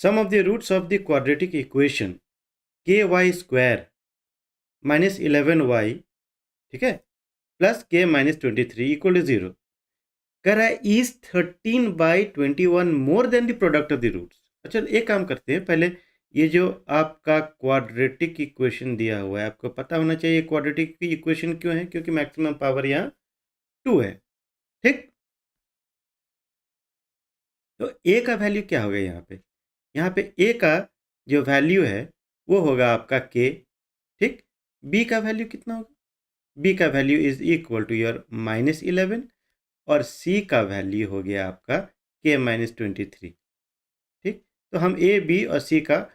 Some of the roots of the quadratic equation के y square minus 11y, ठीक है, plus के minus 23 equal to 0 कह रहा है is 13/21 more than the product of the roots. अच्छा, एक काम करते हैं, पहले ये जो आपका क्वाड्रेटिक इक्वेशन दिया हुआ है आपको पता होना चाहिए क्वाड्रेटिक की इक्वेशन क्यों है, क्योंकि मैक्सिमम पावर यहाँ 2 है, ठीक। तो a का वैल्यू क्या होगा यहाँ पे a का जो वैल्यू है वो होगा आपका k, ठीक। b का वैल्यू कितना होगा, b का value is equal to your -11 और c का वैल्यू हो गया आपका k -23, ठीक। तो हम a b और c का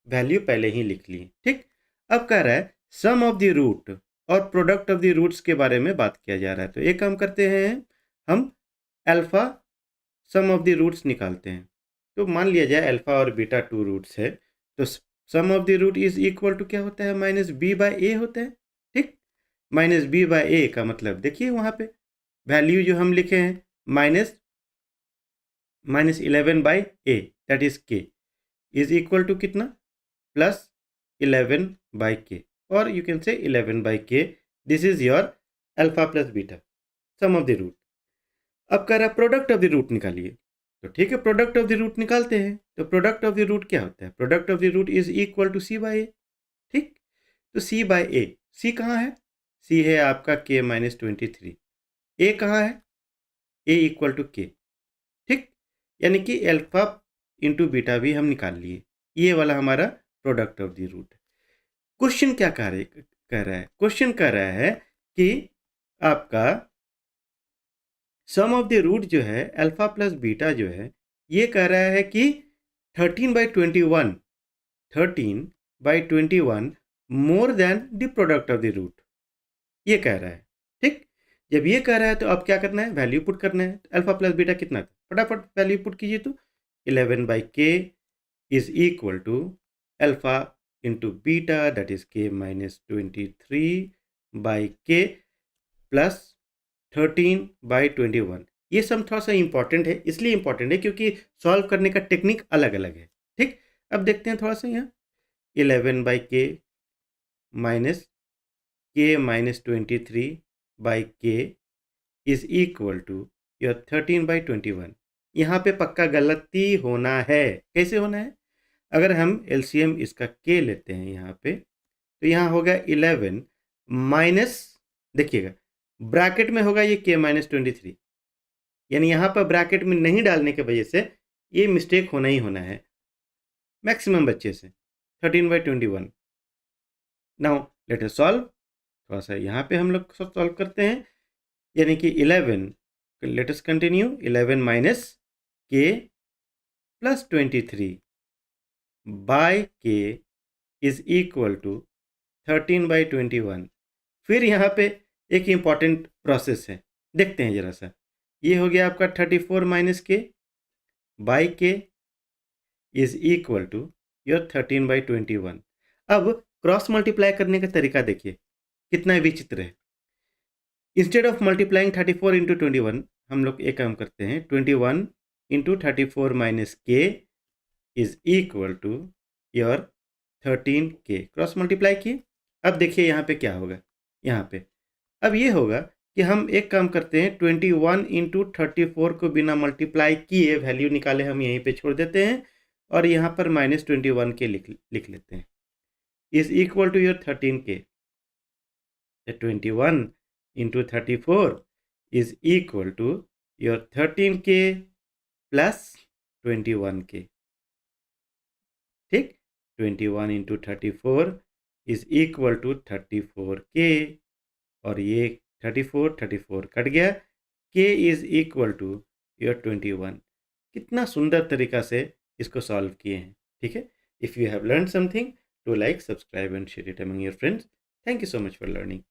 वैल्यू पहले ही लिख लिए, ठीक। अब कह रहा है सम ऑफ द रूट और प्रोडक्ट ऑफ द रूट्स के बारे में बात किया जा रहा है। तो एक काम करते हैं, हम alpha sum of the roots निकालते हैं। तो मान लिया जाए अल्फा और बीटा 2 रूट्स है, तो sum of the root is equal to क्या होता है, -b/a होता है, ठीक। -b/a का मतलब देखिए वहाँ पे वैल्यू जो हम लिखे हैं -11/a that is k is equal to कितना, +11/k और you can say 11/k। This is your alpha plus beta sum of the root. अब कह रहा है प्रोडक्ट ऑफ द रूट निकालिए, तो ठीक है प्रोडक्ट ऑफ द रूट निकालते हैं। तो प्रोडक्ट ऑफ द रूट क्या होता है, product of the root is equal to c/a, ठीक। तो c/a, c कहाँ है, c है आपका k -23, a कहाँ है, a इक्वल टू k, ठीक। यानी कि अल्फा इंटू बीटा भी हम निकाल लिए, ये वाला हमारा product of the root. Question क्या कह रहा है, क्वेश्चन कह रहा है कि आपका सम ऑफ द रूट जो है अल्फा प्लस बीटा जो है ये कह रहा है कि 13/21 more than the product of the root, ये कह रहा है, ठीक। जब ये कह रहा है तो अब क्या करना है, वैल्यू पुट करना है। अल्फा प्लस बीटा कितना था, फटाफट वैल्यू पुट कीजिए। तो 11/k is equal to alpha into beta that is k -23/k plus 13/21। ये सम थोड़ा सा इंपॉर्टेंट है, इसलिए इंपॉर्टेंट है क्योंकि सॉल्व करने का टेक्निक अलग अलग है, ठीक। अब देखते हैं थोड़ा सा यहाँ 11/k minus k -23/k is equal to your 13/21। यहाँ पे पक्का गलती होना है, कैसे होना है, अगर हम एलसीएम इसका k लेते हैं यहाँ पे तो यहाँ होगा 11 माइनस, देखिएगा ब्रैकेट में होगा ये k -23, यानी यहाँ पर ब्रैकेट में नहीं डालने की वजह से ये मिस्टेक होना ही होना है मैक्सिमम बच्चे से, 13/21। नाउ लेट अस सॉल्व, थोड़ा सा यहाँ पे हम लोग सॉल्व करते हैं, यानी कि 11, let us continue, 11 minus k plus 23/k is equal to 13/21। फिर यहाँ पे एक इम्पॉर्टेंट प्रोसेस है, देखते हैं जरा सा। ये हो गया आपका 34 minus k by k is equal to your 13/21। अब क्रॉस मल्टीप्लाई करने का तरीका देखिए कितना विचित्र है। इंस्टेड ऑफ मल्टीप्लाइंग 34 इंटू 21 हम लोग एक काम करते हैं, 21 into 34 minus k is equal to your 13k, cross multiply किए। अब देखिए यहाँ पे क्या होगा, यहाँ पे अब ये होगा कि हम एक काम करते हैं, 21 इंटू 34 को बिना मल्टीप्लाई किए वैल्यू निकाले हम यहीं पे छोड़ देते हैं और यहाँ पर -21 के लिख लेते हैं, is equal to your 13k। 21 into 34 is equal to your 13k plus 21k, ठीक। 21 into 34 is equal to 34k और ये 34 कट गया, k is equal to your 21। कितना सुंदर तरीका से इसको सॉल्व किए हैं, ठीक है। If you have learn something, do like, subscribe and share it among your friends. Thank you so much for learning.